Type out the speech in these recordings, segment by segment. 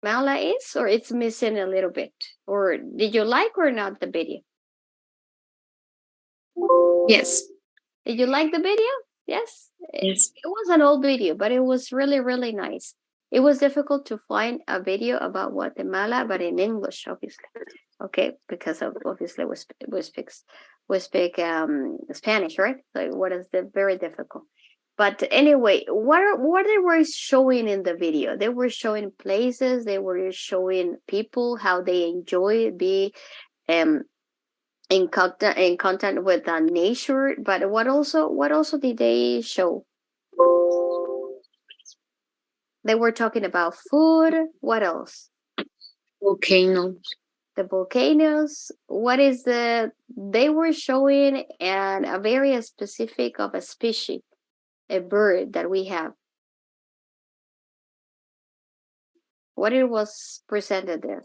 Mala is, or it's missing a little bit? Or did you like or not the video? Yes. Did you like the video? Yes. Yes. It was an old video, but it was really, really nice. It was difficult to find a video about Guatemala, but in English, obviously. Okay, because of obviously we speak Spanish, right? So it was very difficult. But anyway, what they were showing in the video? They were showing places. They were showing people how they enjoy be um in contact with nature. But what also did they show? They were talking about food. What else? Volcanoes. The volcanoes. What is they were showing and a very specific of a species, a bird that we have. What it was presented there.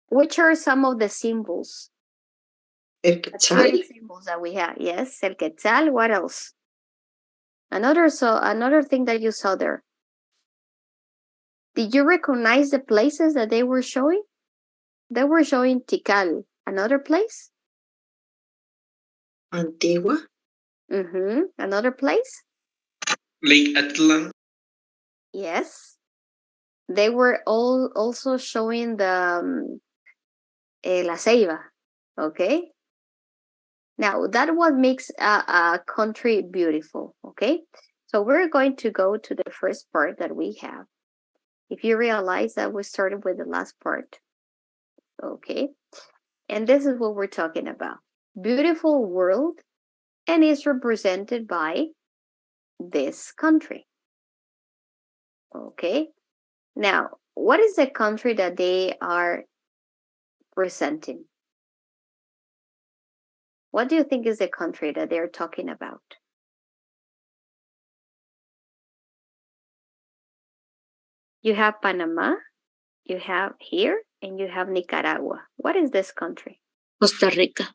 Which are some of the symbols? El quetzal. Pretty symbols that we have. Yes, el quetzal. What else? Another thing that you saw there. Did you recognize the places that they were showing? They were showing Tikal. Another place? Antigua. Another place? Lake Atlan. Yes. They were all also showing the La Ceiba. Okay. Now that what makes a country beautiful. Okay. So we're going to go to the first part that we have. If you realize that we started with the last part. Okay. And this is what we're talking about. Beautiful world, and is represented by this country. Okay. Now, what is the country that they are presenting? What do you think is the country that they're talking about? You have Panama, you have here, and you have Nicaragua. What is this country? Costa Rica.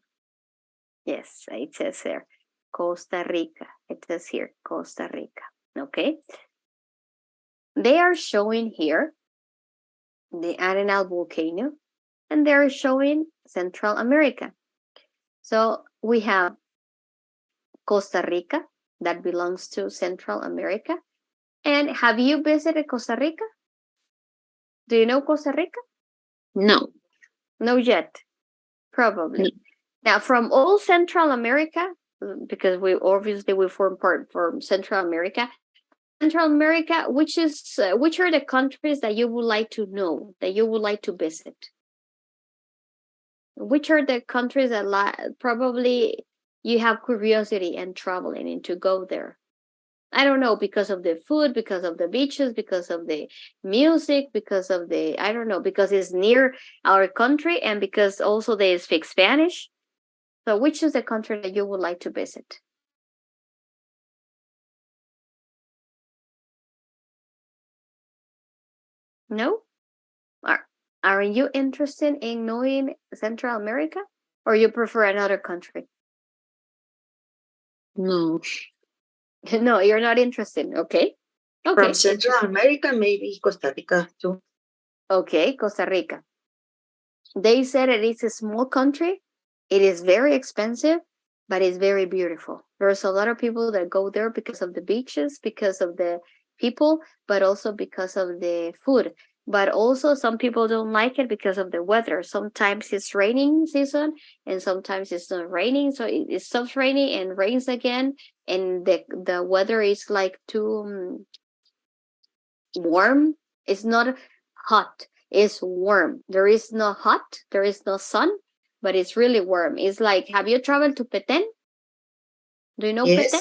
Yes, it says here, Costa Rica. It says here, Costa Rica. Okay. They are showing here the Arenal volcano, and they're showing Central America. So we have Costa Rica, that belongs to Central America. And have you visited Costa Rica? Do you know Costa Rica? No. No yet. Probably. No. Now, from all Central America, because we form part from Central America. Central America, which are the countries that you would like to know, that you would like to visit? Which are the countries that probably you have curiosity and traveling and to go there? I don't know, because of the food, because of the beaches, because of the music, because of I don't know, because it's near our country and because also they speak Spanish. So which is the country that you would like to visit? No? Are you interested in knowing Central America? Or you prefer another country? No. No, you're not interested. Okay. From Central America, maybe Costa Rica too. Okay, Costa Rica. They said it is a small country. It is very expensive, but it's very beautiful. There's a lot of people that go there because of the beaches, because of the people, but also because of the food. But also some people don't like it because of the weather. Sometimes it's raining season and sometimes it's not raining. So it stops raining and rains again. And the weather is like too warm. It's not hot. It's warm. There is no hot. There is no sun, but it's really warm. It's like, have you traveled to Petén? Do you know Yes.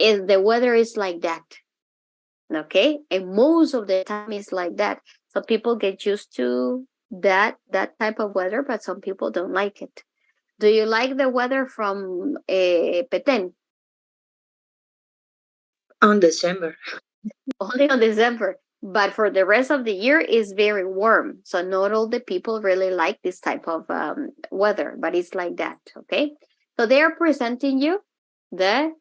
Petén? The weather is like that. Okay, and most of the time it's like that. So people get used to that type of weather, but some people don't like it. Do you like the weather from Petén? On December. Only on December, but for the rest of the year is very warm. So not all the people really like this type of weather, but it's like that. Okay, so they are presenting you the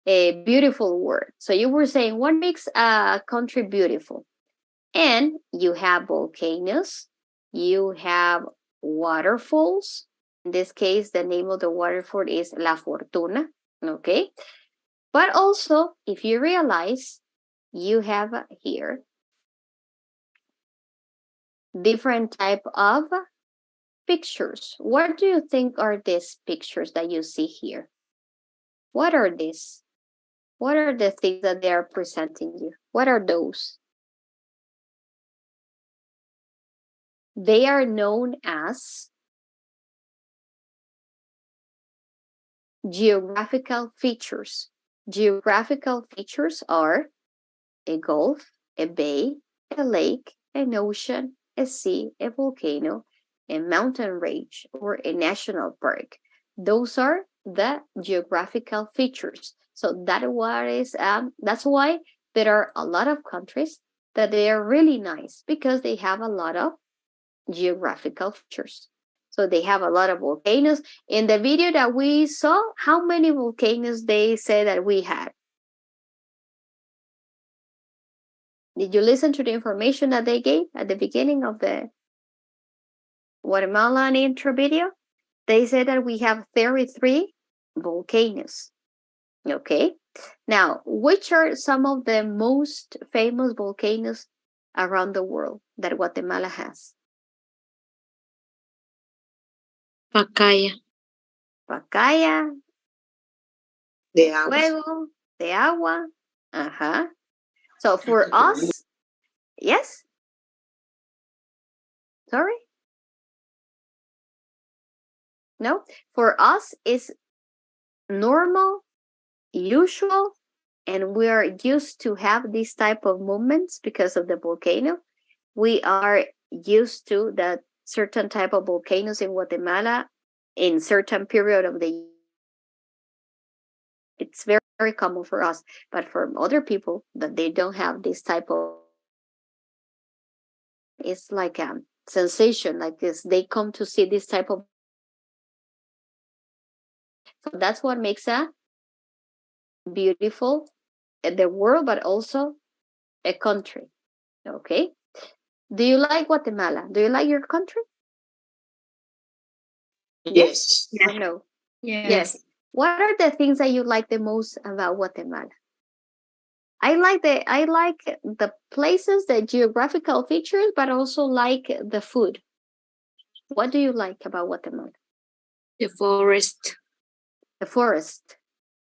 a beautiful word. So you were saying what makes a country beautiful? And you have volcanoes, you have waterfalls. In this case, the name of the waterfall is La Fortuna. Okay. But also, if you realize, you have here different type of pictures. What do you think are these pictures that you see here? What are these? What are the things that they are presenting you? What are those? They are known as geographical features. Geographical features are a gulf, a bay, a lake, an ocean, a sea, a volcano, a mountain range, or a national park. Those are the geographical features. So that's why there are a lot of countries that they are really nice because they have a lot of geographical features. So they have a lot of volcanoes. In the video that we saw, how many volcanoes they say that we had? Did you listen to the information that they gave at the beginning of the Guatemalan intro video? They said that we have 33 volcanoes. Okay. Now, which are some of the most famous volcanoes around the world that Guatemala has? Pacaya. Pacaya, De agua. Fuego, de Agua. Uh-huh. So for us, yes? Sorry? No? For us, it's normal, usual, and we are used to have these type of movements because of the volcano. We are used to that certain type of volcanoes in Guatemala in certain period of the year. It's very, very common for us, but for other people that they don't have this type of, it's like a sensation like this. They come to see this type of, so that's what makes a beautiful the world, but also a country. Okay. Do you like Guatemala? Do you like your country? Yes. Or no? Yes. Yes. What are the things that you like the most about Guatemala? I like the places, the geographical features, but also like the food. What do you like about Guatemala? The forest. The forest.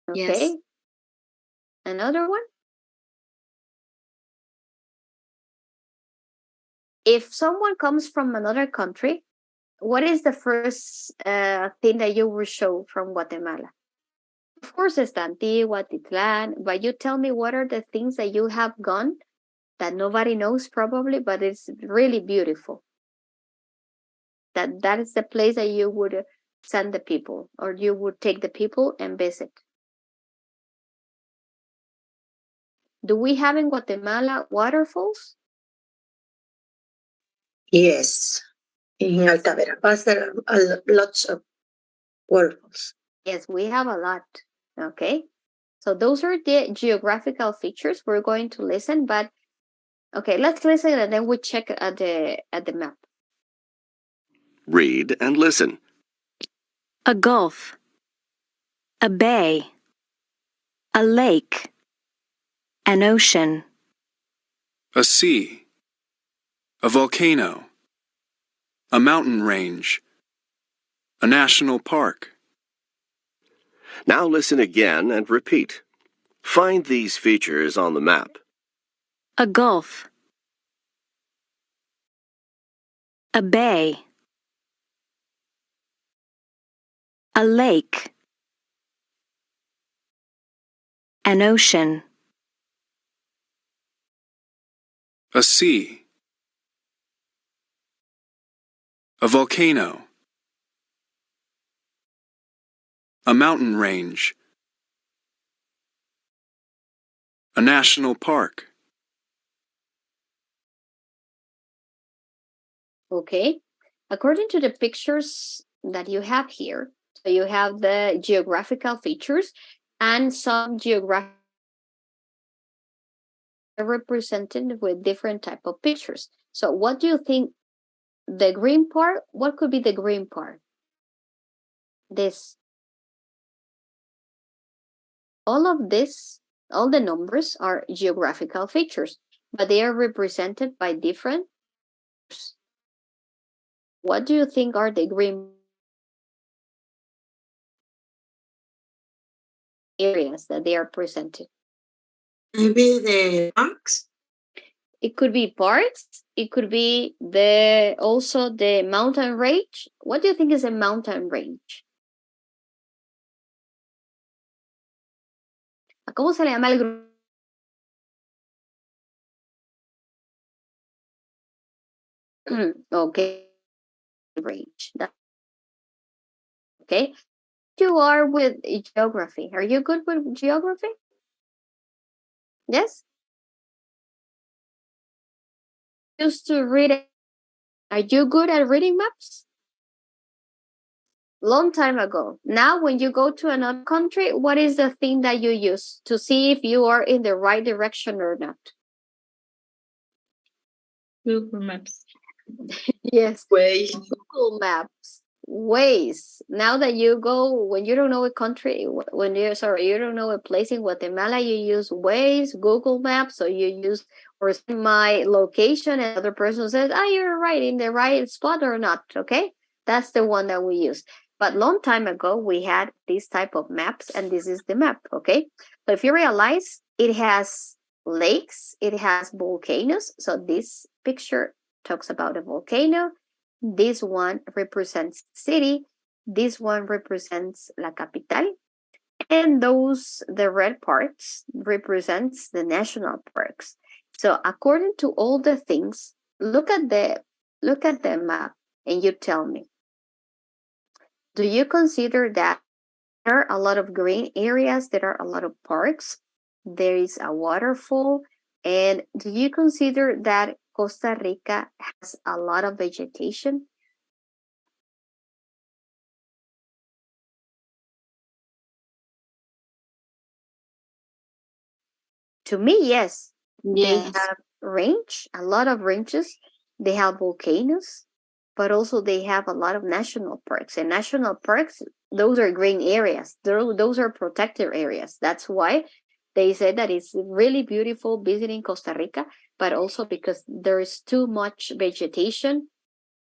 Okay. Yes. Another one? If someone comes from another country, what is the first thing that you will show from Guatemala? Of course, it's Antigua, Titlan, but you tell me what are the things that you have gone that nobody knows probably, but it's really beautiful. That is the place that you would send the people, or you would take the people and visit. Do we have in Guatemala waterfalls? Yes. In Alta Verapaz, there are lots of waterfalls. Yes, we have a lot. Okay. So those are the geographical features. We're going to listen, but okay, let's listen and then we check at the map. Read and listen. A gulf, a bay, a lake, an ocean, a sea, a volcano, a mountain range, a national park. Now listen again and repeat. Find these features on the map. a gulf, a bay, a lake, an ocean, A sea, a volcano, a mountain range, a national park. Okay. According to the pictures that you have here, so you have the geographical features, and some geographic represented with different type of pictures. So what do you think the green part? What could be the green part? This. All of this, all the numbers are geographical features, but they are represented by different. What do you think are the green areas that they are presented? Maybe the parks. It could be parks. It could be also the mountain range. What do you think is a mountain range? ¿Cómo se le llama el grupo? Okay, range. Okay, you are with geography. Are you good with geography? Yes. Used to read it. Are you good at reading maps? Long time ago. Now, when you go to another country, what is the thing that you use to see if you are in the right direction or not? Google Maps. Yes. Way. Google Maps. Ways. Now that you go, when you don't know a country, when you don't know a place in Guatemala, you use Waze, Google Maps, or you use or my location, and other person says, you're right in the right spot or not. Okay, that's the one that we use. But long time ago, we had this type of maps, and this is the map. Okay, so if you realize, it has lakes, it has volcanoes. So this picture talks about a volcano. This one represents city. This one represents la capital. And the red parts represents the national parks. So according to all the things, look at the map and you tell me, do you consider that there are a lot of green areas, there are a lot of parks, there is a waterfall, and do you consider that Costa Rica has a lot of vegetation? To me, yes. They Yes. have a lot of ranges. They have volcanoes, but also they have a lot of national parks. And national parks, those are green areas. Those are protected areas. That's why they say that it's really beautiful visiting Costa Rica, but also because there is too much vegetation.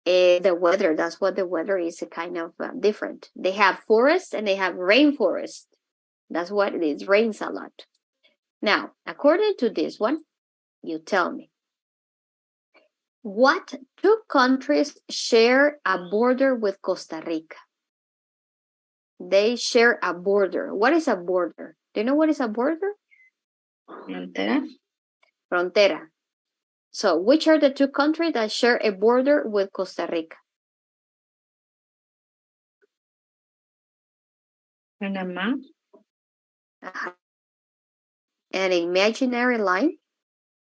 The weather, that's what the weather is kind of different. They have forests and they have rainforest. That's what it is. Rains a lot. Now, according to this one, you tell me, what two countries share a border with Costa Rica? They share a border. What is a border? Do you know what is a border? Frontera. Frontera. So, which are the two countries that share a border with Costa Rica? Panama. An imaginary line,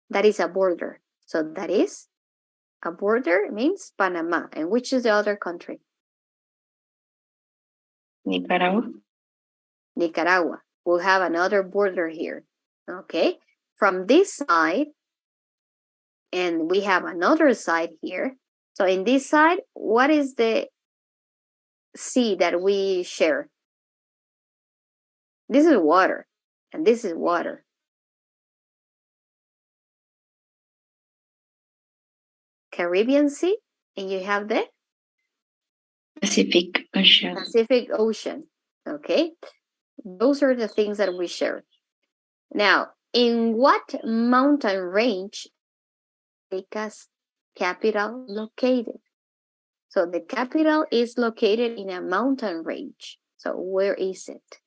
that is a border. So, that is a border means Panama. And which is the other country? Nicaragua. Nicaragua. We'll have another border here. Okay. From this side, and we have another side here. So in this side, what is the sea that we share? This is water, and this is water. Caribbean Sea, and you have the Pacific Ocean. Pacific Ocean. Okay. Those are the things that we share. Now, in what mountain range is Rica's capital located? So the capital is located in a mountain range. So where is it?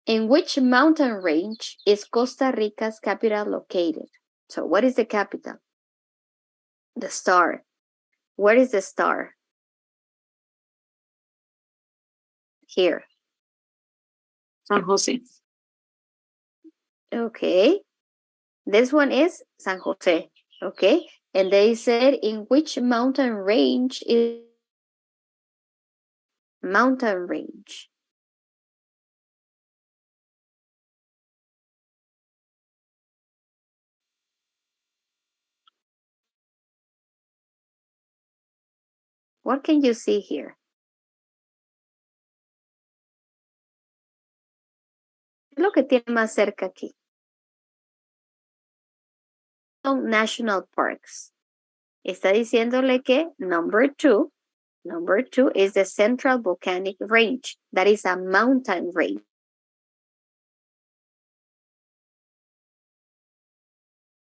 In which mountain range is Costa Rica's capital located? So what is the capital? The star. Where is the star? Here. San Jose. Okay. This one is San Jose. Okay. And they said in which mountain range is mountain range. What can you see here? Lo que tiene más cerca aquí. Son national parks. Está diciéndole que number two is the Central Volcanic Range. That is a mountain range.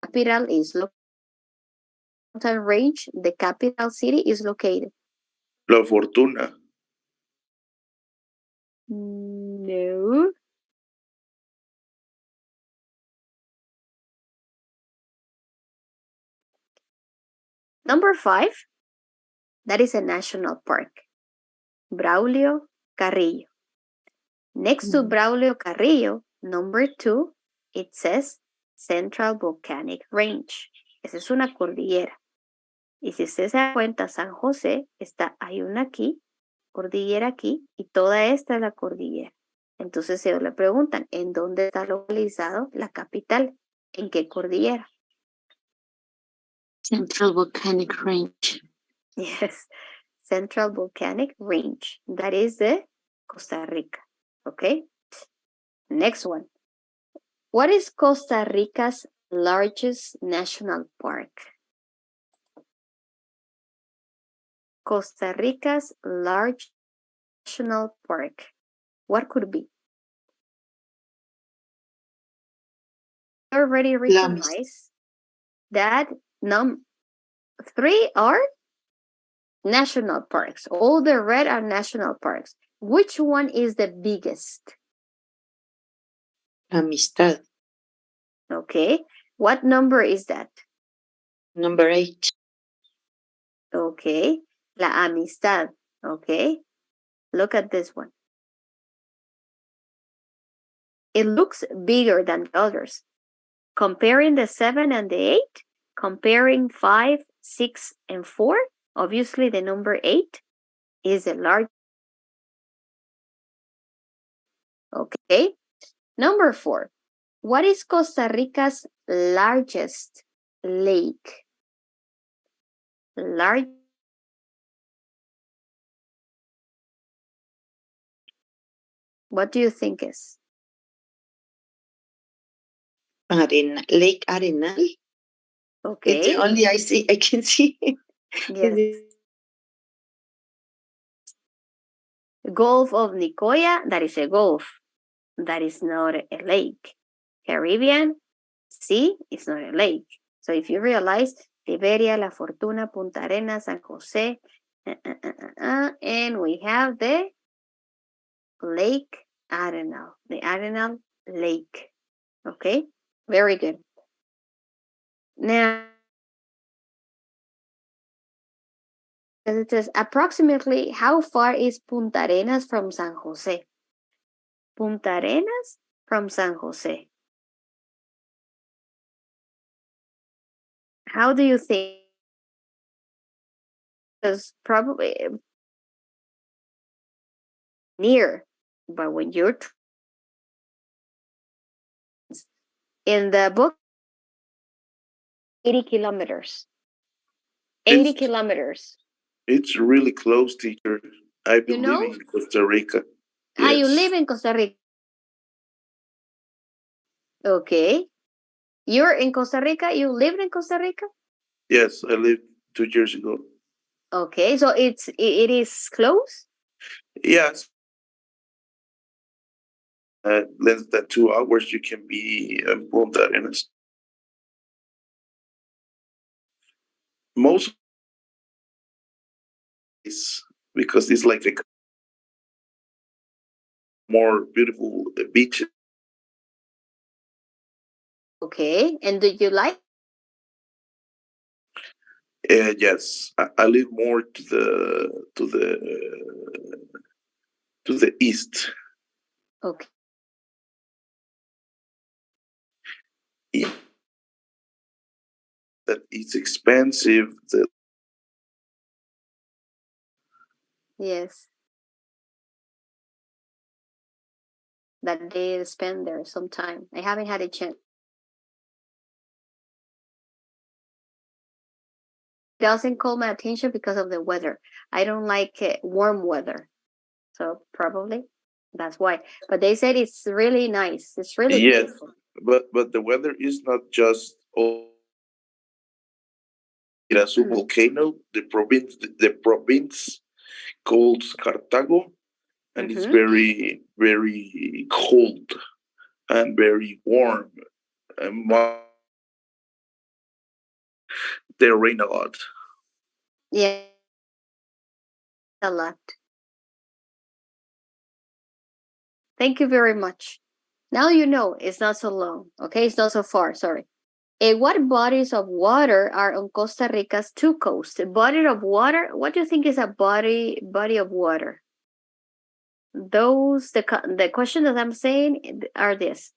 Capital is mountain range. The capital city is located. La Fortuna. No. Number 5, that is a national park. Braulio Carrillo. Next to Braulio Carrillo, number 2, it says Central Volcanic Range. Esa es una cordillera. Y si usted se da cuenta, San José hay una aquí, cordillera aquí, y toda esta es la cordillera. Entonces ellos le preguntan, ¿en dónde está localizado la capital? ¿En qué cordillera? Central Volcanic Range. Yes, Central Volcanic Range. That is the Costa Rica. Okay. Next one. What is Costa Rica's largest national park? Costa Rica's large national park. What could be? You already recognize that 3 are national parks. All the red are national parks. Which one is the biggest? Amistad. Okay. What number is that? Number 8. Okay. La Amistad. Okay. Look at this one. It looks bigger than the others. Comparing the 7 and the 8, comparing 5, 6, and 4, obviously the number 8 is the largest. Okay. Number 4. What is Costa Rica's largest lake? What do you think is? Lake Arenal. Okay. It's the only I can see. Yes. Gulf of Nicoya, that is a gulf. That is not a lake. Caribbean Sea is not a lake. So if you realize, Liberia, La Fortuna, Punta Arenas, San Jose, and we have the Lake Arenal, the Arenal Lake. Okay, very good. Now, it says approximately how far is Punta Arenas from San Jose? Punta Arenas from San Jose. How do you think? Because probably near, but when you're in the book, 80 kilometers. 80 kilometers. It's really close, teacher. I believe know? in Costa Rica. You Yes. live in Costa Rica. Okay. You're in Costa Rica? You lived in Costa Rica? Yes, I lived 2 years ago. Okay, so it is close? Yes. Less than 2 hours, you can be in Punta Arenas. Most is because it's like a more beautiful beach. Okay, and do you like? Yes, I live more to the east. Okay. Yeah. That it's expensive. Yes. that they spend there some time. I haven't had a chance. Doesn't call my attention because of the weather. I don't like warm weather. So probably that's why. But they said it's really nice. It's really Yes, beautiful. but the weather is not just all. There's a Mhm. volcano, the province called Cartago, and it's Mhm. very cold and very warm. And they rain a lot. Yeah, a lot. Thank you very much. Now you know it's not so long. Okay, it's not so far. Sorry. What bodies of water are on Costa Rica's two coasts? A body of water. What do you think is a body of water? The question that I'm saying are this: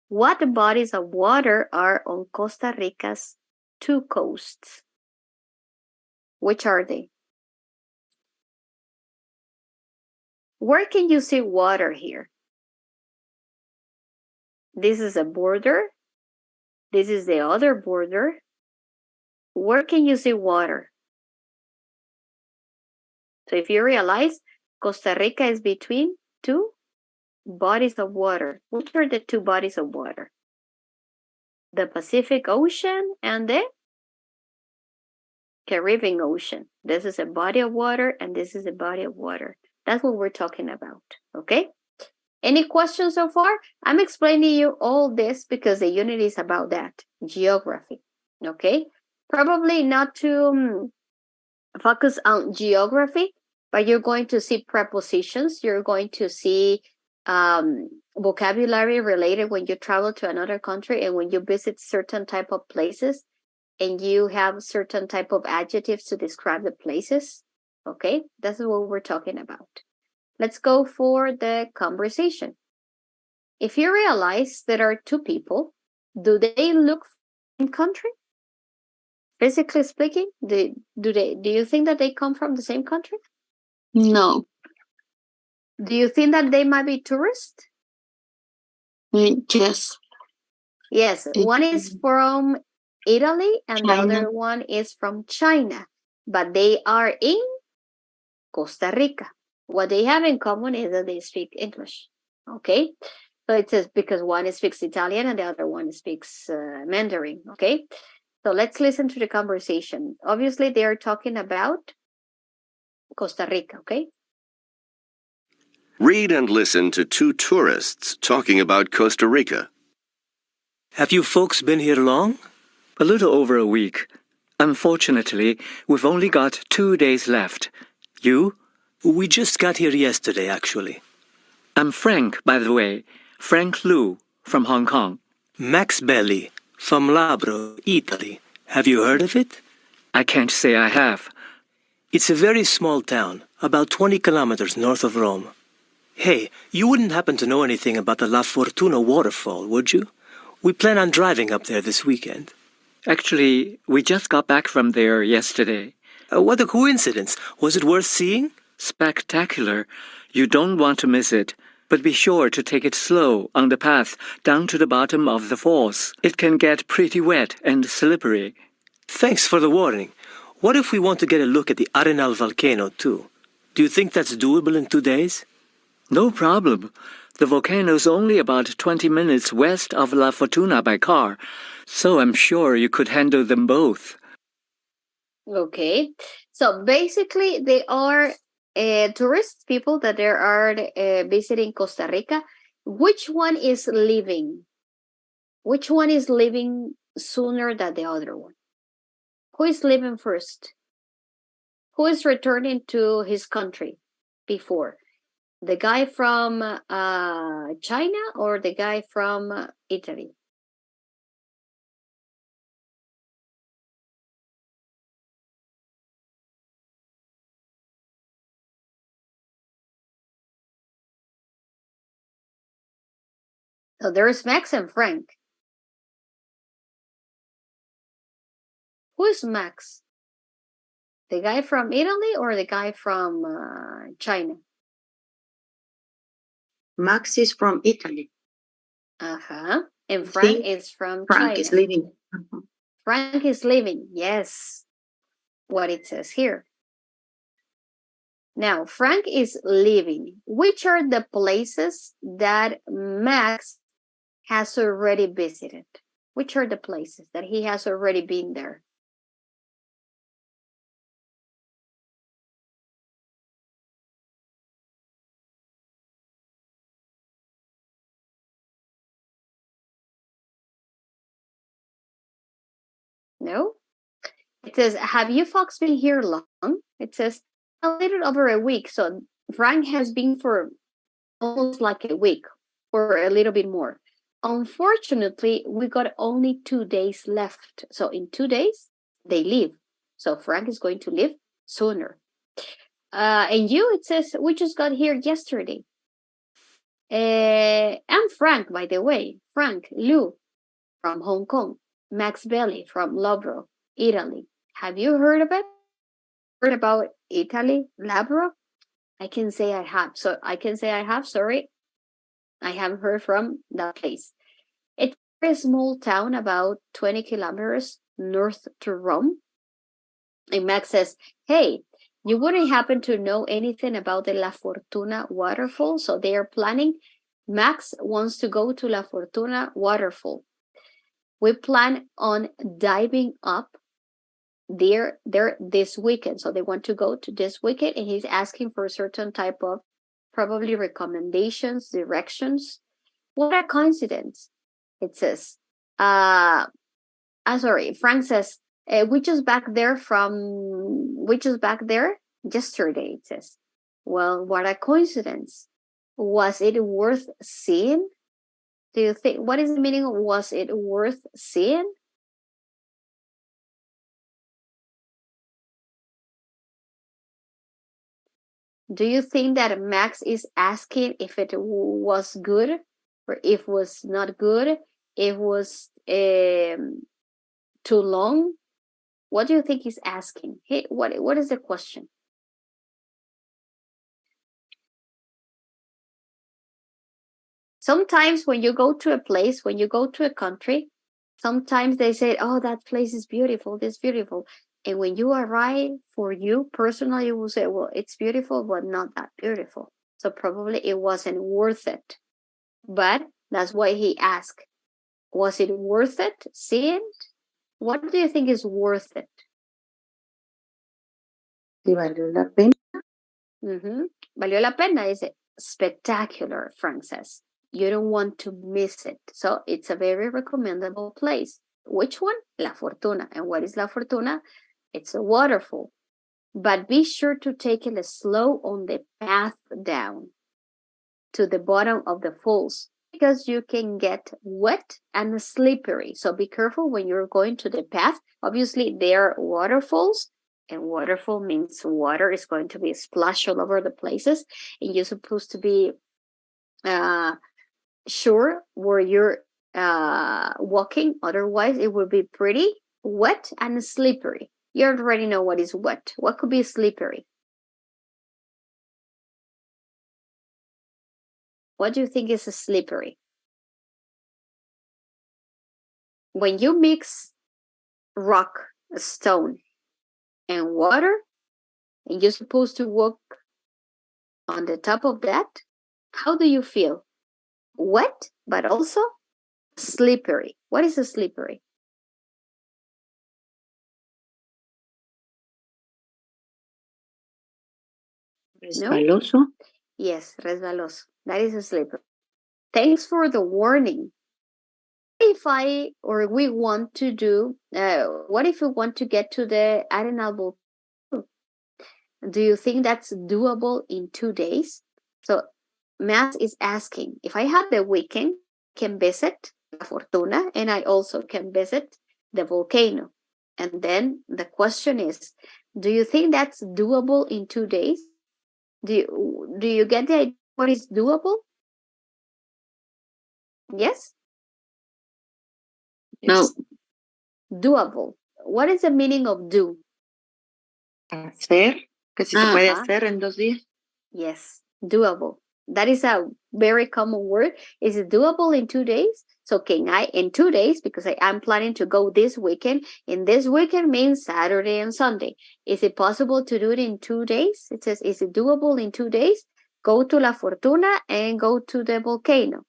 what bodies of water are on Costa Rica's two coasts? Which are they? Where can you see water here? This is a border. This is the other border. Where can you see water? So if you realize Costa Rica is between two bodies of water. Which are the two bodies of water? The Pacific Ocean and the Caribbean Ocean. This is a body of water and this is a body of water. That's what we're talking about. Okay? Any questions so far? I'm explaining you all this because the unit is about that geography. Okay? Probably not to focus on geography, but you're going to see prepositions. You're going to see vocabulary related when you travel to another country and when you visit certain type of places and you have certain type of adjectives to describe the places. Okay, that's what we're talking about. Let's go for the conversation. If you realize there are two people, do they look from the same country? Physically speaking, do you think that they come from the same country? No. Do you think that they might be tourists? Yes. Yes, one is It's from Italy and the China. other one is from China, but they are in Costa Rica. What they have in common is that they speak English. Okay, so it says because one speaks Italian and the other one speaks Mandarin. Okay, so let's listen to the conversation. Obviously, they are talking about Costa Rica. Okay. Read and listen to two tourists talking about Costa Rica. Have you folks been here long? A little over a week. Unfortunately, we've only got 2 days left. You? We just got here yesterday, actually. I'm Frank, by the way. Frank Liu from Hong Kong. Max Belli, from Labro, Italy. Have you heard of it? I can't say I have. It's a very small town, about 20 kilometers north of Rome. Hey, you wouldn't happen to know anything about the La Fortuna waterfall, would you? We plan on driving up there this weekend. Actually, we just got back from there yesterday. What a coincidence. Was it worth seeing? Spectacular. You don't want to miss it. But be sure to take it slow on the path down to the bottom of the falls. It can get pretty wet and slippery. Thanks for the warning. What if we want to get a look at the Arenal volcano, too? Do you think that's doable in 2 days? No problem. The volcano's only about 20 minutes west of La Fortuna by car, so I'm sure you could handle them both. Okay, so basically they are tourist people that they are visiting Costa Rica. Which one is leaving? Which one is leaving sooner than the other one? Who is leaving first? Who is returning to his country before? The guy from China or the guy from Italy? So there's Max and Frank. Who is Max? The guy from Italy or the guy from China? Max is from Italy. Uh-huh. And I Frank think is from Frank China. is leaving. Frank is leaving. Yes. What it says here. Now, Frank is leaving. Which are the places that Max has already visited? Which are the places that he has already been there? No? It says, have you folks been here long? It says, a little over a week. So Frank has been for almost like a week or a little bit more. Unfortunately, we got only 2 days left. So in 2 days, they leave. So Frank is going to leave sooner. And you, it says, we just got here yesterday. I'm Frank, by the way. Frank Liu from Hong Kong. Max Belli from Loughborough, Italy. Have you heard of it? Heard about Italy, Loughborough? I can say I have. So I can say I have. Sorry, I haven't heard from that place. It's a very small town, about 20 kilometers north to Rome. And Max says, hey, you wouldn't happen to know anything about the La Fortuna waterfall? So they are planning. Max wants to go to La Fortuna waterfall. We plan on diving up there this weekend. So they want to go to this weekend, and he's asking for a certain type of probably recommendations, directions. What a coincidence. It says, sorry, Frank says, we just back there yesterday, it says. Well, what a coincidence. Was it worth seeing? Do you think, what is the meaning of was it worth seeing? Do you think that Max is asking if it was good or if it was not good? If it was too long? What do you think he's asking? What is the question? Sometimes when you go to a place, when you go to a country, sometimes they say, oh, that place is beautiful, this beautiful. And when you arrive, for you personally, you will say, well, it's beautiful, but not that beautiful. So probably it wasn't worth it. But that's why he asked, was it worth it? Seeing? What do you think is worth it? Si valió la pena. Valió la pena, is it? Spectacular, Frank says. You don't want to miss it. So it's a very recommendable place. Which one? La Fortuna. And what is La Fortuna? It's a waterfall. But be sure to take it slow on the path down to the bottom of the falls, because you can get wet and slippery. So be careful when you're going to the path. Obviously, there are waterfalls, and waterfall means water is going to be splashed all over the places, and you're supposed to be sure where you're walking. Otherwise, it will be pretty wet and slippery. You already know what is wet. What could be slippery? What do you think is slippery? When you mix rock, stone, and water, and you're supposed to walk on the top of that, how do you feel? Wet, but also slippery. What is a slippery? Resbaloso. No? Yes, resbaloso. That is a slippery. Thanks for the warning. What if we want to get to the Arenal volcano? Do you think that's doable in 2 days? So Matt is asking, if I have the weekend, I can visit La Fortuna, and I also can visit the volcano. And then the question is, do you think that's doable in 2 days? Do you get the idea what is doable? Yes? No. Doable. What is the meaning of do? Hacer. Que si se puede hacer en 2 días. Yes, doable. That is a very common word. Is it doable in 2 days? So can I, in 2 days, because I'm planning to go this weekend, and this weekend means Saturday and Sunday. Is it possible to do it in 2 days? It says, is it doable in 2 days? Go to La Fortuna and go to the volcano.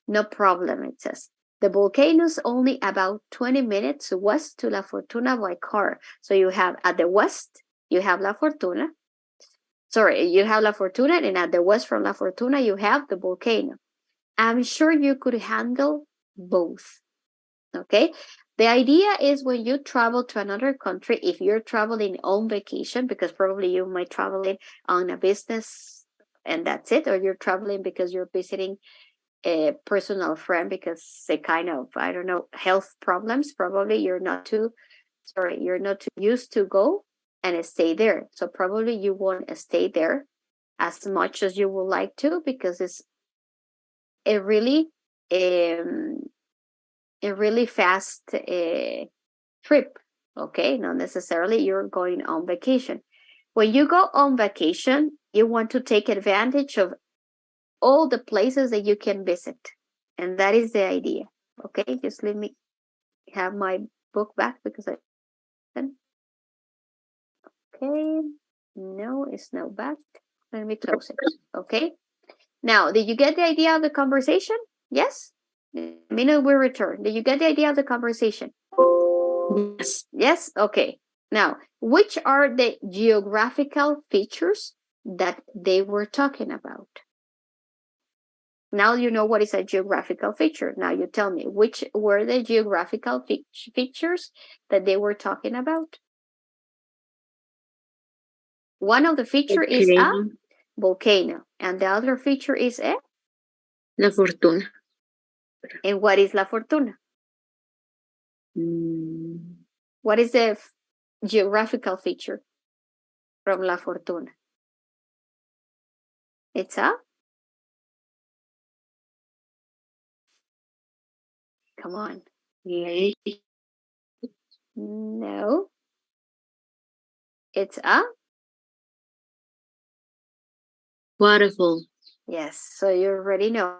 No problem, it says. The volcano is only about 20 minutes west to La Fortuna by car. So you have at the west, you have La Fortuna. Sorry, you have La Fortuna, and at the west from La Fortuna, you have the volcano. I'm sure you could handle both. Okay? The idea is when you travel to another country, if you're traveling on vacation, because probably you might traveling on a business and that's it, or you're traveling because you're visiting a personal friend because they kind of, I don't know, health problems. Probably you're not too used to go and stay there. So probably you won't stay there as much as you would like to, because it's a really fast trip. Okay, not necessarily you're going on vacation. When you go on vacation, you want to take advantage of all the places that you can visit, and that is the idea. Okay, just let me have my book back because okay, no, it's no back. Let me close it. Okay, now did you get the idea of the conversation? Yes. The minute we return, did you get the idea of the conversation? Yes. Yes. Okay. Now, which are the geographical features that they were talking about? Now you know what is a geographical feature. Now you tell me, which were the geographical features that they were talking about? One of the feature is a volcano, and the other feature is a La Fortuna. And what is La Fortuna? What is the geographical feature from La Fortuna? It's a, come on. Lake. No. It's a, Waterfall. yes. So you already know.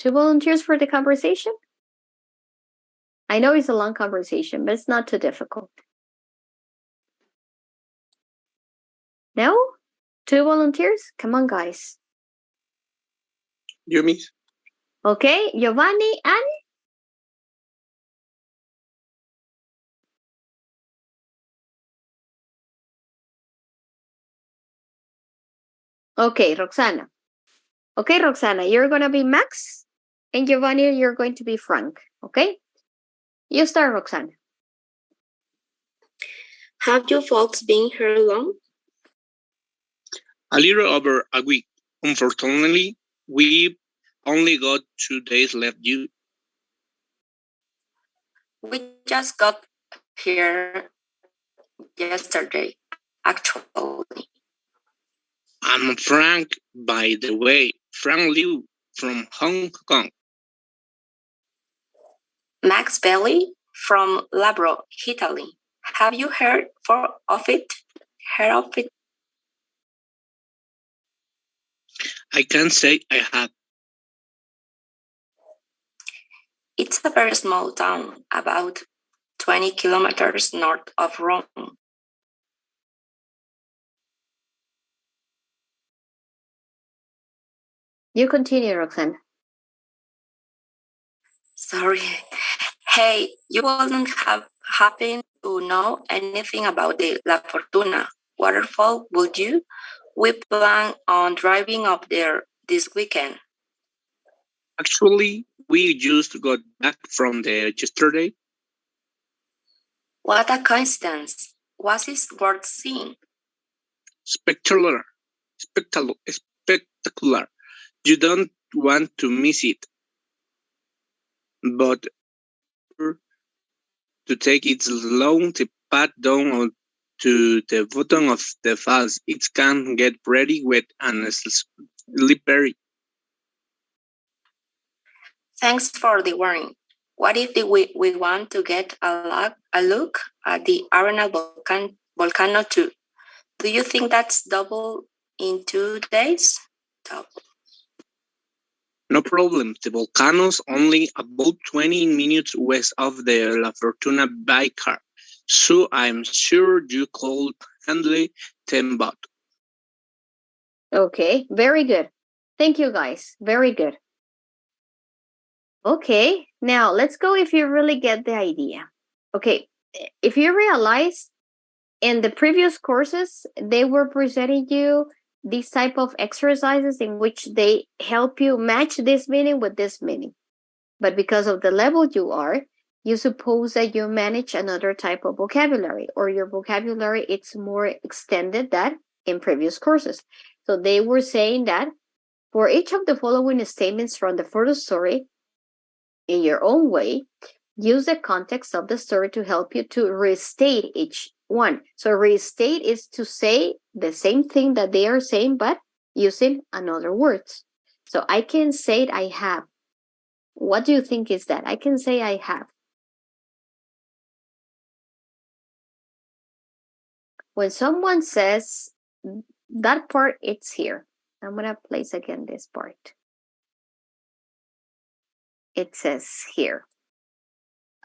2 volunteers for the conversation? I know it's a long conversation, but it's not too difficult. No? 2 volunteers? Come on, guys. You, miss? Okay, Giovanni and okay, Roxana. Okay, Roxana, you're going to be Max, and Giovanni, you're going to be Frank. Okay? You start, Roxana. Have you folks been here long? A little over a week. Unfortunately, we've only got 2 days left due. We just got here yesterday, actually. I'm Frank, by the way. Frank Liu from Hong Kong. Max Belli from Labro, Italy. Have you heard of it? I can't say I have. It's a very small town, about 20 kilometers north of Rome. You continue, Roxana. Sorry. Hey, you wouldn't have happened to know anything about the La Fortuna waterfall, would you? We plan on driving up there this weekend. Actually, we just got back from there yesterday. What a coincidence. Was it worth seeing? Spectacular. Spectacular. You don't want to miss it. But to take its long path down to the bottom of the falls, it can get pretty wet and slippery. Thanks for the warning. What if we want to get a look at the Arenal volcano too? Do you think that's double in 2 days? No problem. The volcano's only about 20 minutes west of the La Fortuna by car, so I'm sure you could handle 10 baht. Okay, very good. Thank you, guys. Very good. Okay, now let's go if you really get the idea. Okay, if you realize in the previous courses, they were presenting you these type of exercises in which they help you match this meaning with this meaning. But because of the level you are, you suppose that you manage another type of vocabulary, or your vocabulary it's more extended than in previous courses. So they were saying that for each of the following statements from the first story, in your own way, use the context of the story to help you to restate each one. So restate is to say the same thing that they are saying, but using another words. So I can say I have. What do you think is that? I can say I have. When someone says that part, it's here. I'm going to place again this part. It says here.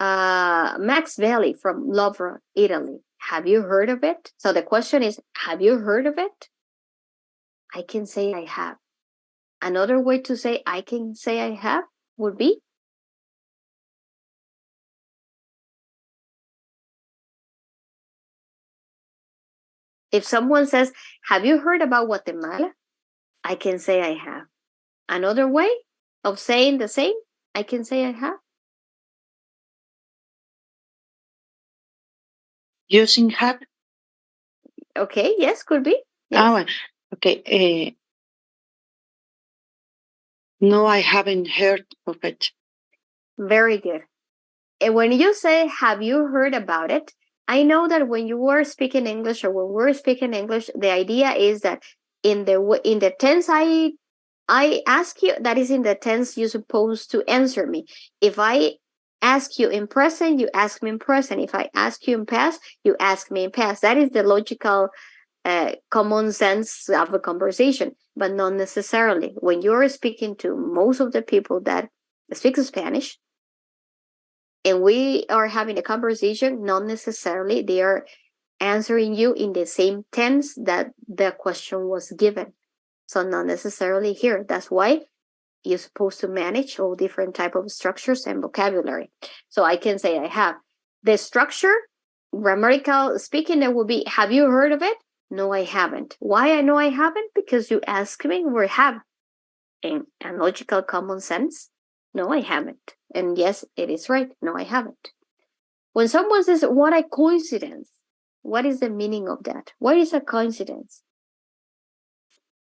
Max Valley from Lovra, Italy. Have you heard of it? So the question is, have you heard of it? I can say I have. Another way to say I can say I have would be if someone says, have you heard about Guatemala? I can say I have. Another way of saying the same, I can say I have. Using have. Okay, yes, could be. Yes. Okay. No, I haven't heard of it. Very good. And when you say, have you heard about it? I know that when you were speaking English or when we're speaking English, the idea is that in the tense I ask you, that is in the tense you're supposed to answer me. If I ask you in present, you ask me in present. If I ask you in past, you ask me in past. That is the logical common sense of a conversation. but not necessarily. When you're speaking to most of the people that speak Spanish, and we are having a conversation, not necessarily they are answering you in the same tense that the question was given. So not necessarily here. That's why you're supposed to manage all different type of structures and vocabulary. So I can say I have the structure, grammatical speaking, that will be, have you heard of it? No, I haven't. Why I know I haven't? Because you asked me, we have. And logical common sense, no, I haven't. And yes, it is right. No, I haven't. When someone says, what a coincidence, what is the meaning of that? What is a coincidence?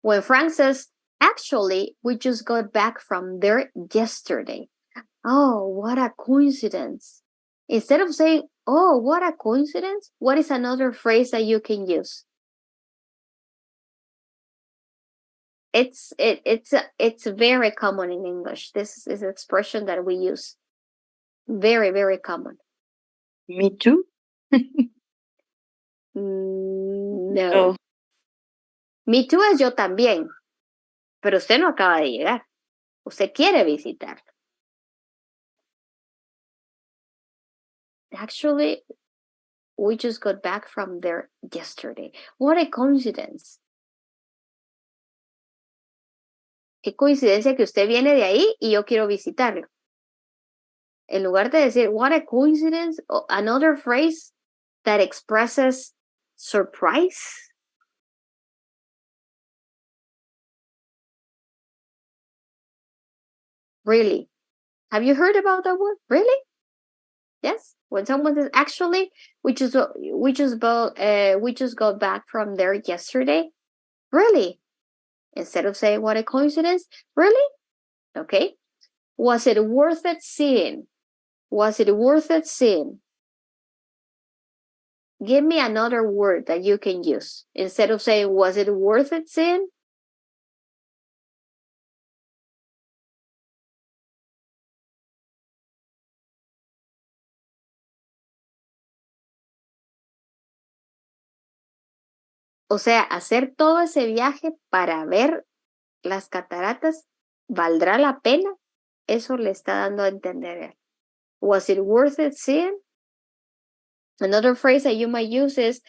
When Frank says, actually, we just got back from there yesterday. Oh, what a coincidence. Instead of saying, oh, what a coincidence, what is another phrase that you can use? It's very common in English. This is an expression that we use. Very, very common. Me too. No. Oh. Me too es yo también. Pero usted no acaba de llegar. Usted quiere visitar. Actually, we just got back from there yesterday. What a coincidence. Qué coincidencia que usted viene de ahí y yo quiero visitarlo. En lugar de decir, what a coincidence, another phrase that expresses surprise. Really? Have you heard about that word? Really? Yes. When someone says, actually, we just got back from there yesterday. Really? Instead of saying, what a coincidence. Really? Okay. Was it worth it seeing? Was it worth it seeing? Give me another word that you can use. Instead of saying, was it worth it seeing? O sea, hacer todo ese viaje para ver las cataratas, ¿valdrá la pena? Eso le está dando a entender. Was it worth it seeing? Another phrase that you might use is,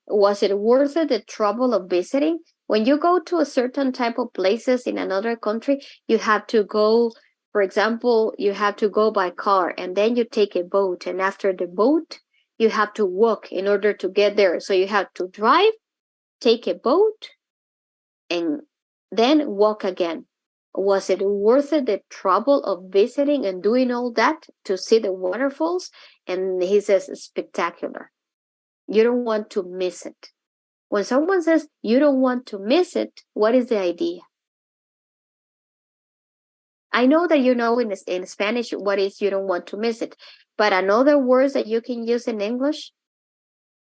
was it worth it the trouble of visiting? When you go to a certain type of places in another country, you have to go, for example, you have to go by car and then you take a boat. And after the boat, you have to walk in order to get there. So you have to drive, take a boat, and then walk again. Was it worth it the trouble of visiting and doing all that to see the waterfalls? And he says, spectacular. You don't want to miss it. When someone says you don't want to miss it, what is the idea? I know that you know in Spanish what is you don't want to miss it, but another words that you can use in English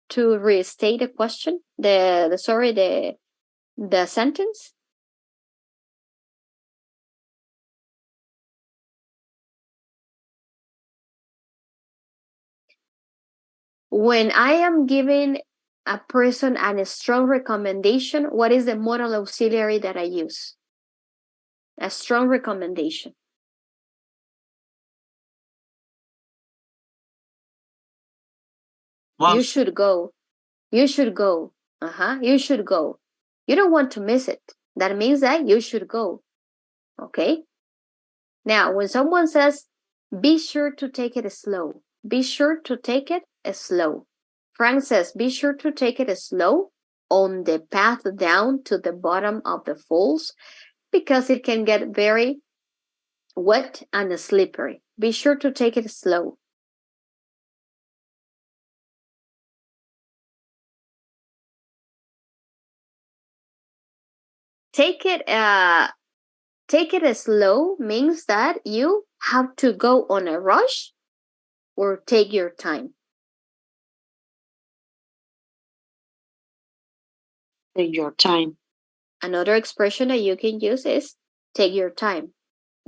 to restate the question, the sentence. When I am giving a person a strong recommendation, what is the modal auxiliary that I use? A strong recommendation. You should go. You should go. You should go. You don't want to miss it. That means that you should go. Okay? Now, when someone says, be sure to take it slow. Be sure to take it slow. Frank says, be sure to take it slow on the path down to the bottom of the falls because it can get very wet and slippery. Be sure to take it slow. Take it slow means that you have to go on a rush or take your time. Take your time. Another expression that you can use is take your time.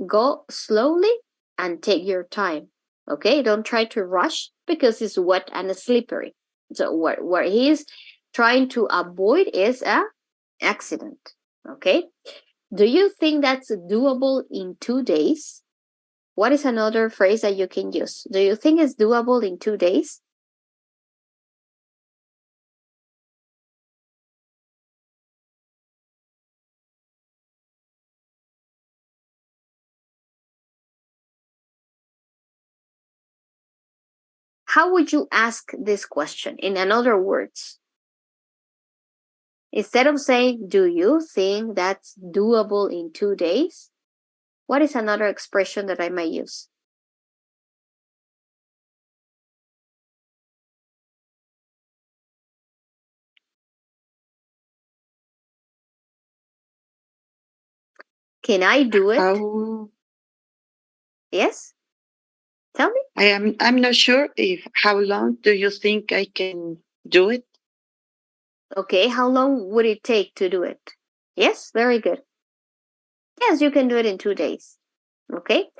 Go slowly and take your time. Okay, don't try to rush because it's wet and slippery. So what he's trying to avoid is an accident. Okay. Do you think that's doable in 2 days? What is another phrase that you can use? Do you think it's doable in 2 days? How would you ask this question? In other words, instead of saying, do you think that's doable in 2 days? What is another expression that I might use? Can I do it? How Yes? Tell me. I'm not sure if how long do you think I can do it? Okay, how long would it take to do it? Yes, very good. Yes, you can do it in 2 days. Okay?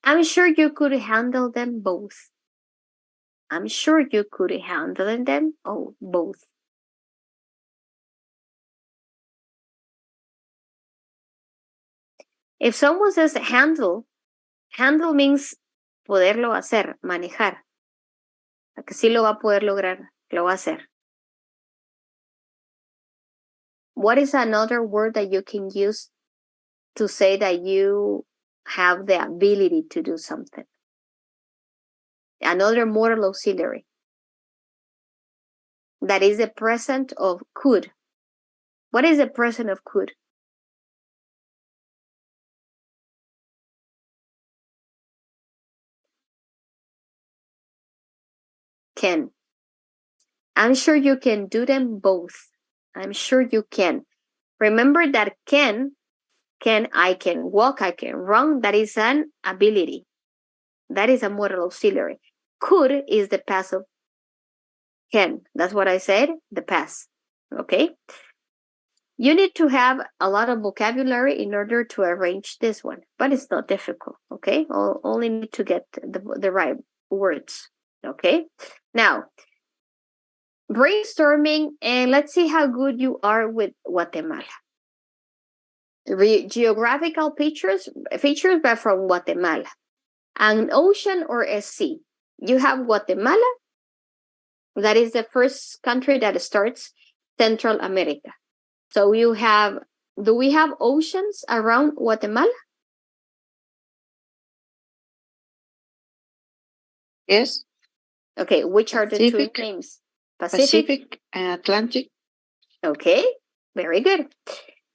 I'm sure you could handle them both. I'm sure you could handle them both. If someone says handle means poderlo hacer, manejar. Que sí lo va a poder lograr, lo va a hacer. What is another word that you can use to say that you have the ability to do something? Another modal auxiliary. That is the present of could. What is the present of could? Can. I'm sure you can do them both. I'm sure you can. Remember that I can walk, I can run. That is an ability. That is a modal auxiliary. Could is the past of can. That's what I said, the past. Okay? You need to have a lot of vocabulary in order to arrange this one, but it's not difficult. Okay? Only need to get the right words. Okay? Now, brainstorming, and let's see how good you are with Guatemala. Geographical features, but from Guatemala. An ocean or a sea. You have Guatemala. That is the first country that starts Central America. So do we have oceans around Guatemala? Yes. Okay, which are the two names? Pacific and Atlantic. Okay, very good.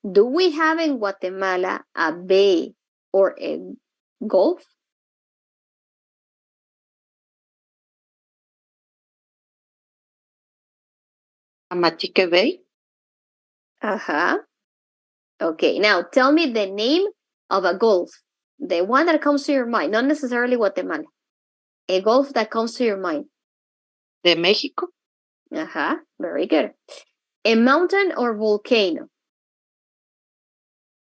Do we have in Guatemala a bay or a gulf? Amatique Bay. Uh-huh. Okay, now tell me the name of a gulf. The one that comes to your mind, not necessarily Guatemala. A gulf that comes to your mind. De Mexico. Uh-huh, very good. A mountain or volcano?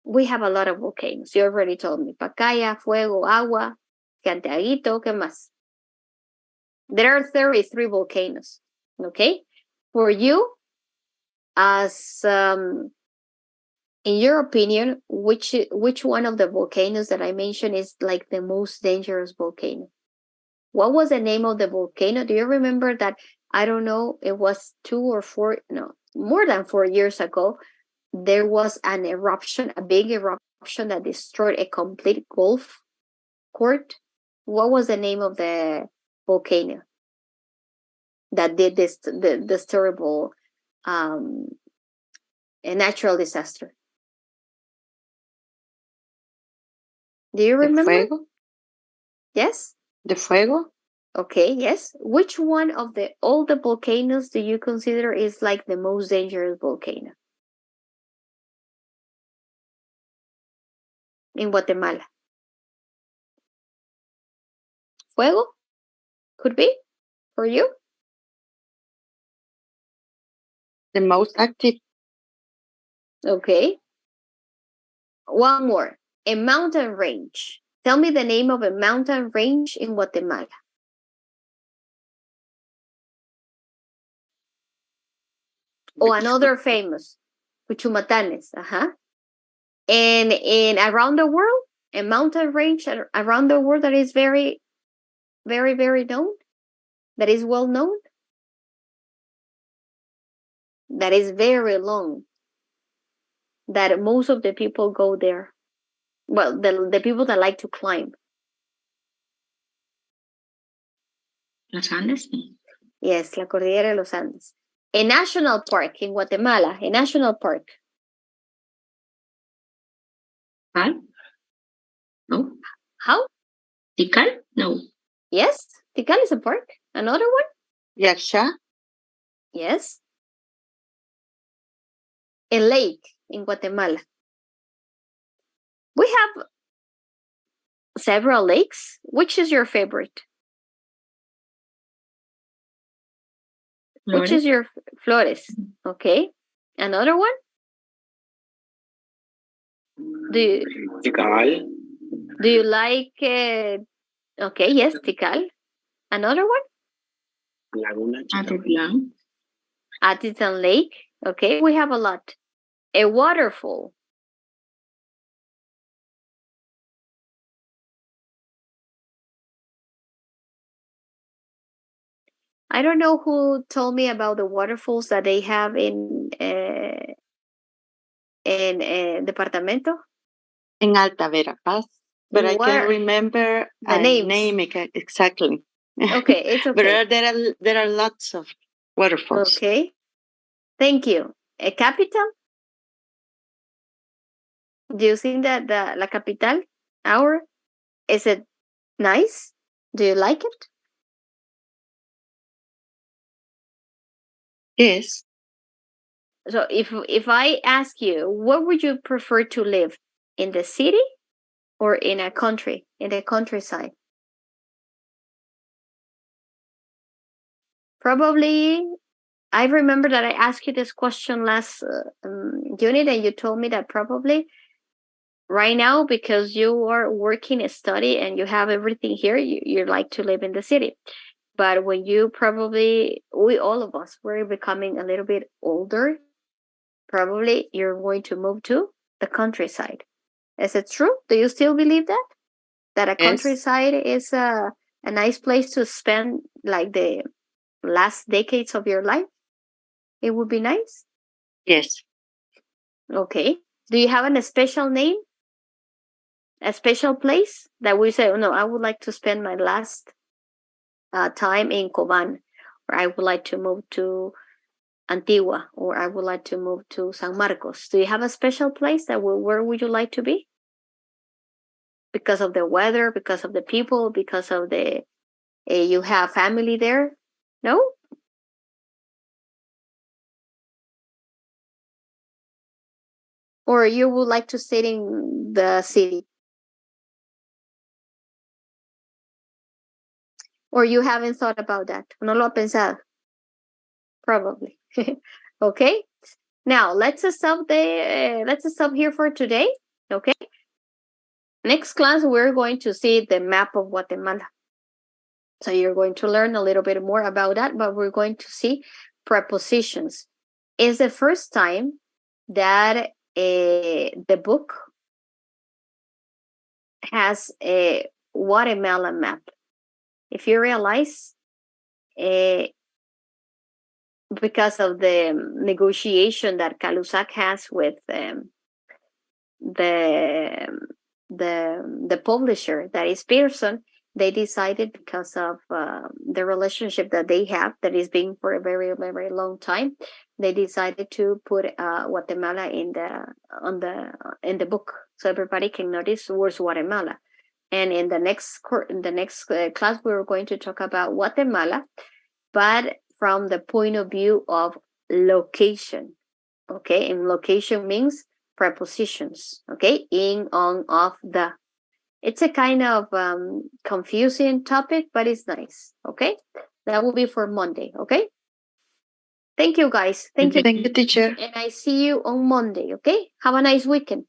We have a lot of volcanoes. You already told me. Pacaya, Fuego, Agua, Santiaguito, ¿qué más? There are 33 volcanoes. Okay? For you, as in your opinion, which one of the volcanoes that I mentioned is like the most dangerous volcano? What was the name of the volcano? Do you remember that? I don't know, it was more than 4 years ago. There was an eruption, a big eruption that destroyed a complete golf court. What was the name of the volcano that did this terrible a natural disaster? Do you remember? De Fuego. Yes? De Fuego. Okay, yes. Which one of all the volcanoes do you consider is like the most dangerous volcano in Guatemala? Fuego? Could be for you? The most active. Okay. One more. A mountain range. Tell me the name of a mountain range in Guatemala. Or another famous. Cuchumatanes. Uh-huh. And in around the world, a mountain range around the world that is very, very, very known, that is well known, that is very long, that most of the people go there. Well, the people that like to climb. Los Andes. Yes, la Cordillera de los Andes. A national park in Guatemala, a national park. ¿Tikal? No. How? ¿Tikal? No. Yes, Tikal is a park. Another one? Yaksha. Yes. A lake in Guatemala. We have several lakes. Which is your favorite? Flores. Which is your Flores? Okay. Another one? Do you like okay, yes, Tikal. Another one? Atitlán. Atitlán Lake. Okay, we have a lot. A waterfall. I don't know who told me about the waterfalls that they have in Departamento. In Alta Verapaz. But I can't remember the names. Name exactly. Okay, it's okay. But there are lots of waterfalls. Okay. Thank you. A capital? Do you think that La Capital, is it nice? Do you like it? Yes. So if I ask you, where would you prefer to live? In the city or in a country, in the countryside? Probably, I remember that I asked you this question last unit, and you told me that probably right now, because you are working a study and you have everything here, you like to live in the city. But when you all of us, we're becoming a little bit older, probably you're going to move to the countryside. Is it true? Do you still believe that? That a countryside is a nice place to spend like the last decades of your life? It would be nice? Yes. Okay. Do you have a special name? A special place that we say, oh, no, I would like to spend my last time in Coban, or I would like to move to Antigua, or I would like to move to San Marcos. Do you have a special place where would you like to be? Because of the weather, because of the people, because of the you have family there? No? Or you would like to stay in the city? Or you haven't thought about that? No lo ha pensado? Probably. Okay. Now let's stop here for today. Okay. Next class we're going to see the map of Guatemala. So you're going to learn a little bit more about that, but we're going to see prepositions. It's the first time that the book has a Guatemala map. If you realize, because of the negotiation that Calusac has with the publisher, that is Pearson, they decided, because of the relationship that they have, that is being for a very, very long time, they decided to put Guatemala in the book, so everybody can notice where's Guatemala. And in the next class, we're going to talk about Guatemala, but from the point of view of location. Okay, and location means prepositions. Okay, in, on, of, the. It's a kind of confusing topic, but it's nice. Okay, that will be for Monday. Okay, thank you guys. Thank you, teacher. And I see you on Monday. Okay, have a nice weekend.